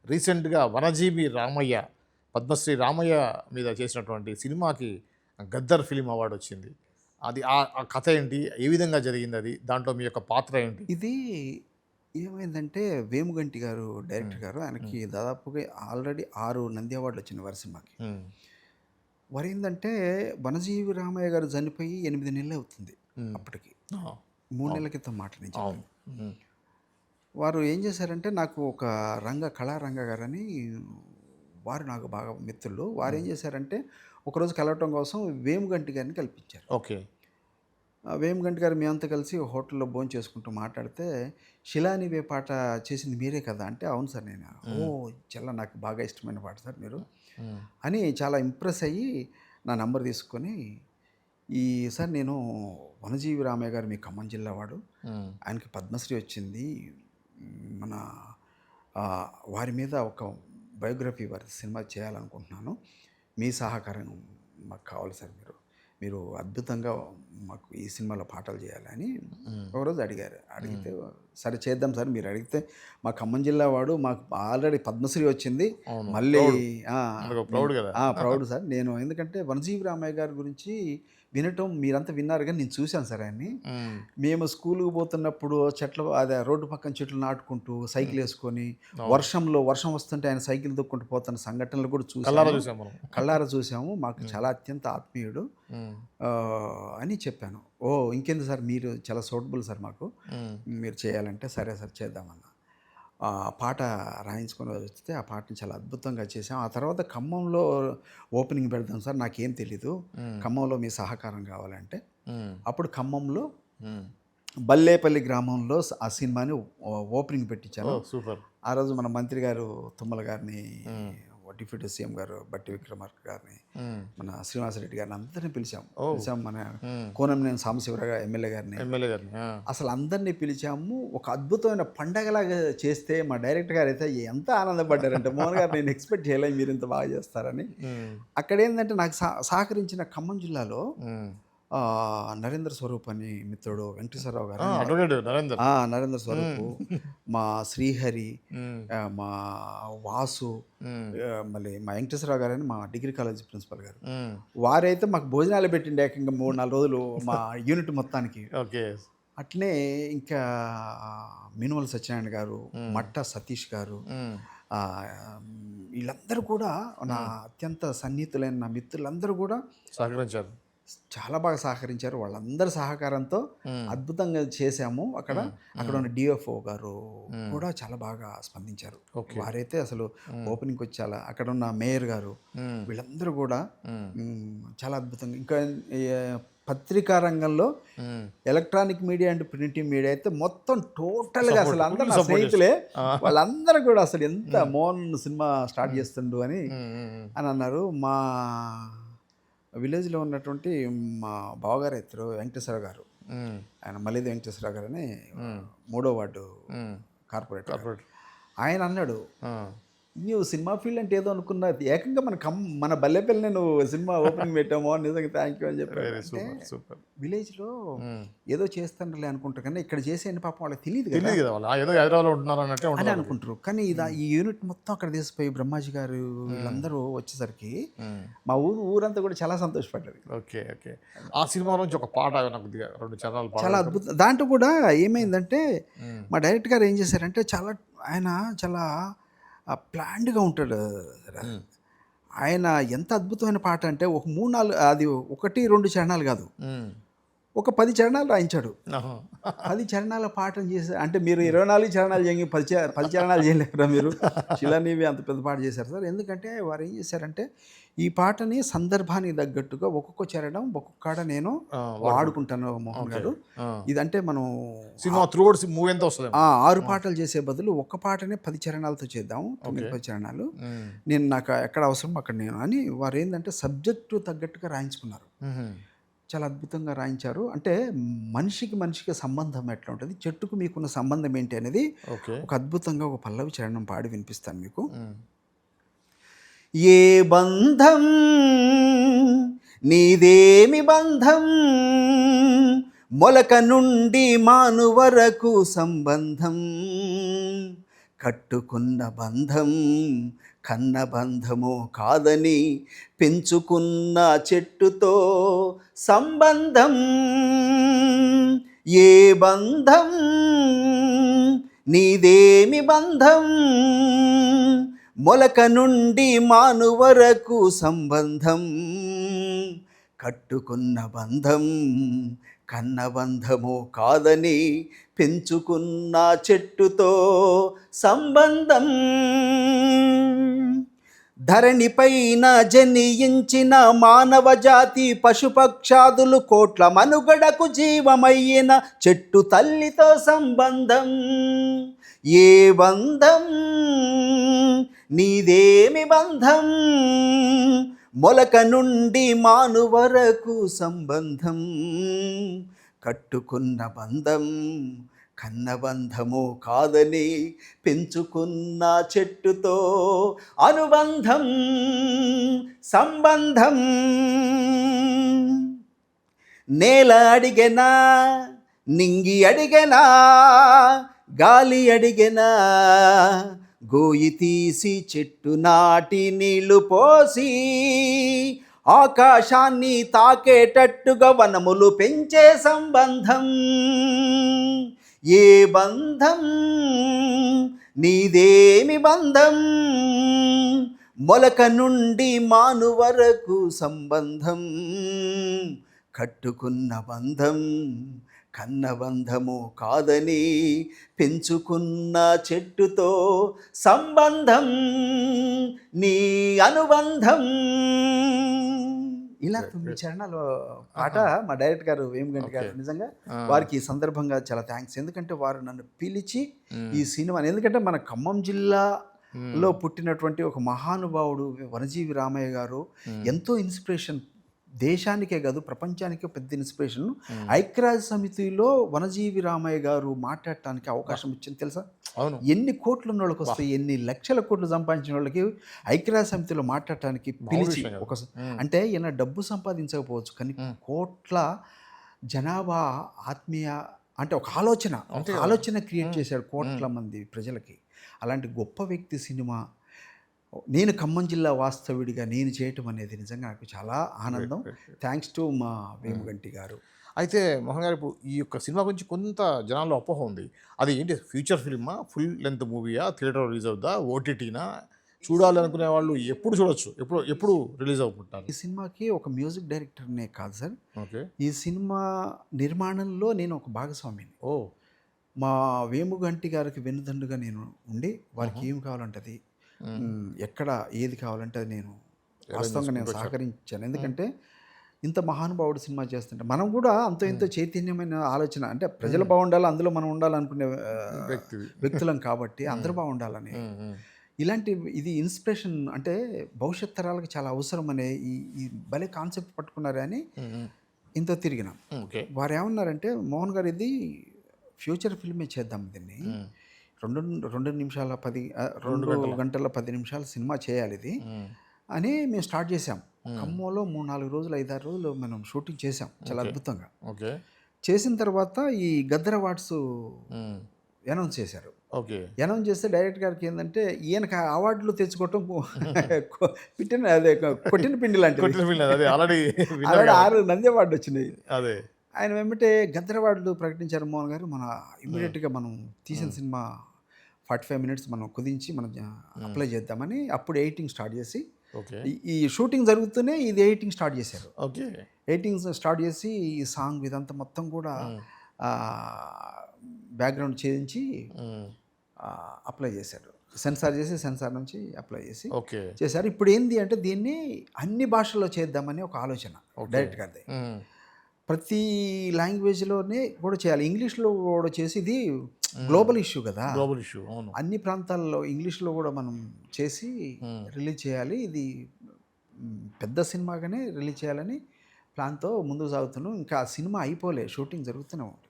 రీసెంట్‌గా 'వనజీవి రామయ్య' పద్మశ్రీ రామయ్య మీద చేసినటువంటి సినిమాకి 'గద్దర్' ఫిల్మ్ అవార్డ్ వచ్చింది. అది ఆ కథ ఏంటి? ఏ విధంగా జరిగిందది? దాంట్లో మీ యొక్క పాత్ర ఏంటి? ఇది ఏమైందంటే వేముగంటి గారు హ్మ్. డైరెక్టర్ గారు హ్మ్. ఆయనకి దాదాపుగా ఆల్రెడీ 6 నంది అవార్డులు వచ్చినాయి వారి సినిమాకి. హ్మ్. వారేందంటే 'వనజీవి రామయ్య' గారు చనిపోయి 8 నెలలు అవుతుంది హ్మ్. అప్పటికి. ఆ! 3 అవును. నెలల క్రితం మాట నేను అవును. చెప్పింది. హ్మ్. వారు ఏం చేశారంటే నాకు ఒక కళారంగ గారని వారు నాకు బాగా మిత్రులు. వారేం హ్మ్. చేశారంటే ఒకరోజు కలవటం కోసం వేముగంటి గారిని కల్పించారు. ఓకే. వేమగంటి గారు మేమంతా కలిసి హోటల్‌లో భోంచేసుకుంటూ మాట్లాడితే, 'శిలానివే' పాట చేసింది మీరే కదా! అంటే, అవును సార్ నేను. హ్మ్. ఓహ్! చాలా నాకు బాగా ఇష్టమైన పాట సార్ మీరు. హ్మ్. అని చాలా ఇంప్రెస్ అయ్యి నా నంబర్ తీసుకొని, ఈ సార్ నేను 'వనజీవి రామయ్య' గారు మీ ఖమ్మం జిల్లా వాడు. హ్మ్. ఆయనకి పద్మశ్రీ వచ్చింది. మన వారి మీద ఒక బయోగ్రఫీ వారి సినిమా చేయాలనుకుంటున్నాను. మీ సహకారం మాకు కావాలి సార్ మీరు. మీరు అద్భుతంగా మాకు ఈ సినిమాలో పాటలు చేయాలని హ్మ్. ఒకరోజు అడిగారు. హ్మ్. అడిగితే సరే చేద్దాం సార్ మీరు అడిగితే మా ఖమ్మం జిల్లా వాడు మాకు ఆల్రెడీ పద్మశ్రీ వచ్చింది. అవును. మళ్ళీ ప్రౌడ్. ఆ! మనకు మీ ప్రౌడ్ గదా! Proud sir. నేను ఎందుకంటే 'వనజీవి రామయ్య' గారి గురించి వినటం మీరంతా విన్నారు గానీ నేను చూశాను సార్ ఆయన్ని. హ్మ్. మేము స్కూలుకి పోతున్నప్పుడు అదే రోడ్డు పక్కన చెట్లు నాటుకుంటూ హ్మ్. సైకిలేసుకొని అవును. వర్షం వస్తుంటే ఆయన సైకిల్ తొక్కుంటూ పోతున్న సంఘటనలు కూడా కళ్ళారా చూశాము. చూసాం మనం. కళ్ళారా చూసాము. మాకు హ్మ్. చాలా అత్యంత ఆత్మీయుడు హ్మ్. అని చెప్పాను. ఓహ్! ఇంకెందుకు సార్ మీరు చాలా సూటబుల్ సార్ మాకు. హ్మ్. మీరు చేయాలంటే సరే సార్ చేద్దామన్నా. పాట రాయించుకొని వస్తే ఆ పాటని చాలా అద్భుతంగా చేసాం. ఆ తర్వాత ఖమ్మంలో ఓపెనింగ్ పెడదాం సార్ నాకేం తెలీదు. హ్మ్. ఖమ్మంలో మీ సహకారం కావాలంటే, హ్మ్. అప్పుడు ఖమ్మంలో హ్మ్. బల్లేపల్లి గ్రామంలో ఆ సినిమాని ఓపెనింగ్ పెట్టించాను. ఓహ్! సూపర్. ఆ రోజు మన మంత్రి గారు తుమ్మల గారిని, హ్మ్. డిప్యూటీ సీఎం గారు బట్టి విక్రమార్క గారిని, హ్మ్. మన శ్రీనివాసరెడ్డి గారిని అందరిని పిలిచాం. ఓహ్! మన హ్మ్. కూనంనేని సాంబశివరావు ఎమ్మెల్యే గారిని. ఎమ్మెల్యే గారిని. ఆ! అసలు అందరిని పిలిచాము. ఒక అద్భుతమైన పండగలాగా చేస్తే మా డైరెక్టర్ గారైతే ఎంత ఆనందపడ్డారంటే, మోహన్ గారు నేను ఎక్స్‌పెక్ట్ చేయలే మీరింత బాగా చేస్తారని. హ్మ్. అక్కడేందంటే నాకు సహకరించిన ఖమ్మం జిల్లాలో హ్మ్. నరేంద్ర స్వరూప్ అని మిత్రుడు వెంకటేశ్వరరావు ఆ! గారని అడ్వొకేట్ నరేందర్. నరేంద్ర హ్మ్. స్వరూపు, మా శ్రీహరి, హ్మ్. మా వాసు, హ్మ్. మళ్ళీ మా వెంకటేశ్వరరావు గారని మా డిగ్రీ కాలేజ్ ప్రిన్సిపల్ గారు. హ్మ్. వారైతే మాకు భోజనాలు పెట్టిండు ఏకంగా 3, 4 రోజులు మా యూనిట్ మొత్తానికి. ఓకే. అట్లనే ఇంకా మినుమల సత్యనారాయణ గారు, హ్మ్. మట్టా సతీష్ గారు, హ్మ్. వీళ్ళందరూ కూడా నా హ్మ్. అత్యంత సన్నిహితులైన నా మిత్రులందరూ కూడా సహకరించారు. చాలా బాగా సహకరించారు. వాళ్ళందరి సహకారంతో హ్మ్. అద్భుతంగా చేశాము. హ్మ్. అక్కడ హ్మ్. ఉన్న డిఎఫ్ఓ గారు హ్మ్. కూడా చాలా బాగా స్పందించారు. ఓకే. వారైతే అసలు హ్మ్. ఓపెనింగ్‌కొచ్చి అక్కడున్న మేయర్ గారు హ్మ్. వీళ్ళందరూ కూడా హ్మ్. చాలా అద్భుతంగా ఇంకా పత్రికా రంగంలో హ్మ్. Electronic media and printing media అయితే మొత్తం టోటల్‌గా సపోర్ట్. అసలు అందరూ ఫుల్ నా సపోర్ట్ చేసారు. స్నేహితులే. ఆ! వాళ్ళందరూ కూడా అసలు ఎంత హ్మ్. మోహన్ సినిమా స్టార్ట్ హ్మ్. చేస్తుండు అని హ్మ్. హ్మ్. హ్మ్. అని అన్నారు. మా విలేజ్‌లో ఉన్నటువంటి మా బావగారు ఇద్దరు వెంకటేశ్వరరావు గారు. హ్మ్. ఆయన మల్లిది వెంకటేశ్వరరావు గారని హ్మ్. మూడో వార్డు హ్మ్. కార్పొరేటర్ గారు. కార్పొరేటర్. ఆయన అన్నాడు, ఆ! "నువ్వు సినిమా ఫీల్డ్ అంటే ఏదో అనుకున్నా ఏకంగా మన బల్లెపల్లినే నువ్వు సినిమా ఓపెనింగ్ పెట్టావు మోహన్ నిజంగా థాంక్ యూ" అని చెప్పాడు. వెరీ అంటే సూపర్. సూపర్. విలేజ్‌లో హ్మ్. ఏదో చేస్తానులే అనుకుంటారు కానీ ఇక్కడ చేసేయన్ని పాపం వాళ్ళకి తెలీదు గదా! తెలీదు గదా! వాళ్ళు ఏదో హైదరాబాద్‌లో ఉంటున్నారన్నట్టే అని ఉంటది వాళ్ళకి. అనుకుంటారు. కానీ హ్మ్. ఈ యూనిట్ మొత్తం అక్కడ తీసిపోయి బ్రహ్మాజీ గారు హ్మ్. వీళ్ళందరూ వచ్చేసరికి హ్మ్. మా ఊరంతా కూడా చాలా సంతోషపడ్డది. ఓకే. ఓకే. ఆ సినిమా నుంచి ఒక పాట నాకు కొద్దిగా 2 చరణాలు చాలా పాడగలుగుతారా? అద్భుతం. దాంట్లో కూడా హ్మ్. ఏమైందంటే హ్మ్. మా డైరెక్టర్ గారు ఏం చేశారంటే ఆయన చాలా ప్లాన్డ్‌గా ఉంటాడు. హ్మ్. ఆయన ఎంత అద్భుతమైన పాట అంటే ఒక 3, 4 అది 1, 2 చరణాలు కాదు. హ్మ్. ఒక 10 చరణాలు రాయించాడు. ఆహా! 10 చరణాల పాటను చేసి అంటే మీరు 24 చరణాలు చేయంగి 10 చరణాలు చేయలేరురా మీరు. 'శిలానీవే' అంత పెద్ద పాట చేశారు సార్. ఎందుకంటే వారు ఏం చేశారంటే ఈ పాటని సందర్భానికి తగ్గట్టుగా ఒక్కొక్క చరణం ఒక్కొక్కాడ నేను ఆ! వాడుకుంటారు. వాడుకుంటాను మోహన్ ఓకే. గారు. ఆ! ఇదంటే మనం సినిమా త్రూ ఔట్ మూవీ అంతా వస్తదేమో. 6 ఆ! పాటలు చేసే బదులు ఒక్క పాటనే 10 చరణాలతో చేద్దాం. 9, ఓకే. 10 చరణాలు. హ్మ్. నాకు ఎక్కడ అవసరమో అక్కడ నేను అని వారేందంటే సబ్జెక్టు తగ్గట్టుగా రాయించుకున్నారు. హుహు. చాలా అద్భుతంగా రాయించారు. అంటే మనిషికి సంబంధం ఎట్లా ఉంటది, చెట్టుకు మీకున్న సంబంధం ఏంటి అనేది ఓకే. ఒక అద్భుతంగా ఒక పల్లవి చరణం పాడి వినిపిస్తాను మీకు. హ్మ్. ఏ బంధం నీదేమి బంధం మొలక నుండి మాను వరకు సంబంధం కట్టుకున్న బంధం కన్న బంధమో కాదని పెంచుకున్న చెట్టుతో సంబంధం ఏ బంధం నీదేమి బంధం మొలక నుండి మాను వరకు సంబంధం కట్టుకున్న బంధం కన్న బంధము కాదని పెంచుకున్న చెట్టుతో సంబంధం ధరణిపైన జనియించిన మానవ జాతి పశుపక్షాదులు కోట్ల మనుగడకు జీవమయ్యిన చెట్టు తల్లితో సంబంధం ఏ బంధం నీదేమి బంధం మొలక నుండి మాను వరకు సంబంధం కట్టుకున్న బంధం కన్న బంధము కాదని పెంచుకున్న చెట్టుతో అనుబంధం సంబంధం నేల అడిగెనా నింగి అడిగెనా గాలి అడిగెనా గోయి తీసి చెట్టు నాటి నీళ్లు పోసి ఆకాశాన్ని తాకేటట్టుగా వనములు పెంచే సంబంధం ఏ బంధం నీదేమి బంధం మొలక నుండి మాను వరకు సంబంధం కట్టుకున్న బంధం కన్న బంధము కాదని పెంచుకున్న చెట్టుతో సంబంధం నీ అనుబంధం. ఇలా 9 చరణాలు పాట మా డైరెక్టర్ గారు వేమగంటి గారు నిజంగా వారికి ఈ సందర్భంగా చాలా థ్యాంక్స్. ఎందుకంటే వారు నన్ను పిలిచి ఈ సినిమాని, ఎందుకంటే మన ఖమ్మం జిల్లాలో పుట్టినటువంటి ఒక మహానుభావుడు వనజీవి రామయ్య గారు ఎంతో ఇన్స్పిరేషన్, దేశానికే కాదు ప్రపంచానికే పెద్ద ఇన్స్పిరేషన్. ఐక్యరాజ్య సమితిలో వనజీవి రామయ్య గారు మాట్లాడటానికి అవకాశం ఇచ్చింది తెలుసా? అవును. ఎన్ని కోట్లు ఉన్న వాళ్ళకి వస్తాయి, ఎన్ని లక్షల కోట్లు సంపాదించిన వాళ్ళకి ఐక్యరాజ్య సమితిలో మాట్లాడటానికి పిలిచి ఒక అంటే ఈయన డబ్బు సంపాదించకపోవచ్చు కానీ కోట్ల జనాభా ఆత్మీయ అంటే ఒక ఆలోచన క్రియేట్ చేశాడు కోట్ల మంది ప్రజలకి. అలాంటి గొప్ప వ్యక్తి సినిమా నేను ఖమ్మం జిల్లా వాస్తవుడిగా నేను చేయటం అనేది నిజంగా నాకు చాలా ఆనందం. థ్యాంక్స్ టు మా వేమగంటి గారు. అయితే మోహన్ గారు, ఇప్పుడు ఈ యొక్క సినిమా గురించి కొంత జనాల్లో అపోహ ఉంది. అది ఏంటి, ఫ్యూచర్ ఫిల్మా, ఫుల్ లెంత్ మూవీయా, థియేటర్ రిలీజ్ అవుద్దా, ఓటీటీనా, చూడాలనుకునే వాళ్ళు ఎప్పుడు చూడొచ్చు, ఎప్పుడు రిలీజ్ అవుతుంటారు? ఈ సినిమాకి ఒక మ్యూజిక్ డైరెక్టర్నే కాదు సార్, ఓకే, ఈ సినిమా నిర్మాణంలో నేను ఒక భాగస్వామిని. ఓ, మా వేమగంటి గారికి వెన్నుదండుగా నేను ఉండి వారికి ఏం కావాలంటే అది, ఎక్కడ ఏది కావాలంటే అది నేను వాస్తవంగా నేను సహకరించాను. ఎందుకంటే ఇంత మహానుభావుడు సినిమా చేస్తుంటే మనం కూడా అంత ఇంత చైతన్యమైన ఆలోచన, అంటే ప్రజలు బాగుండాలి, అందులో మనం ఉండాలనుకునే వ్యక్తులం కాబట్టి అందరూ బాగుండాలని ఇలాంటి ఇది ఇన్స్పిరేషన్, అంటే భవిష్యత్ తరాలకు చాలా అవసరం అనే ఈ భలే కాన్సెప్ట్ పట్టుకున్నారు అని ఇంత తిరిగినాం. వారు ఏమన్నారంటే, మోహన్ గారు ఇది ఫ్యూచర్ ఫిల్మే చేద్దాం, దీన్ని 2 గంటల 10 నిమిషాల సినిమా చేయాలి ఇది అని మేము స్టార్ట్ చేసాం. ఖమ్మంలో 3-4 రోజులు 5-6 రోజులు మనం షూటింగ్ చేసాం చాలా అద్భుతంగా. చేసిన తర్వాత ఈ గద్దర్ అవార్డ్స్ అనౌన్స్ చేశారు. అనౌన్స్ చేస్తే డైరెక్ట్ గారికి ఏంటంటే ఈయనకి అవార్డులు తెచ్చుకోవటం కొట్టిన పిండి లాంటిది. ఆల్రెడీ 6 నంది అవార్డు వచ్చినాయి. ఆయన వెంబటే గద్దర్ అవార్డులు ప్రకటించారు. మోహన్ గారు మన ఇమ్మీడియట్గా మనం తీసిన సినిమా 45 మినిట్స్ మనం కుదించి మనం అప్లై చేద్దామని అప్పుడు ఎడిటింగ్ స్టార్ట్ చేసి, ఈ షూటింగ్ జరుగుతూనే ఇది ఎడిటింగ్ స్టార్ట్ చేశారు. ఎడిటింగ్ స్టార్ట్ చేసి ఈ సాంగ్ ఇదంతా మొత్తం కూడా బ్యాక్గ్రౌండ్ చేయించి అప్లై చేశారు. సెన్సార్ చేసి సెన్సార్ నుంచి అప్లై చేసి చేశారు. ఇప్పుడు ఏంది అంటే దీన్ని అన్ని భాషల్లో చేద్దామని ఒక ఆలోచన డైరెక్ట్ గారిది. ప్రతి లాంగ్వేజ్లోనే కూడా చేయాలి, ఇంగ్లీష్లో కూడా చేసి, ఇది గ్లోబల్ ఇష్యూ కదా, అన్ని ప్రాంతాల్లో ఇంగ్లీష్లో కూడా మనం చేసి రిలీజ్ చేయాలి, ఇది పెద్ద సినిమాగానే రిలీజ్ చేయాలని ప్లాన్తో ముందుకు సాగుతున్నాం. ఇంకా సినిమా అయిపోలే, షూటింగ్ జరుగుతూనే ఉంది.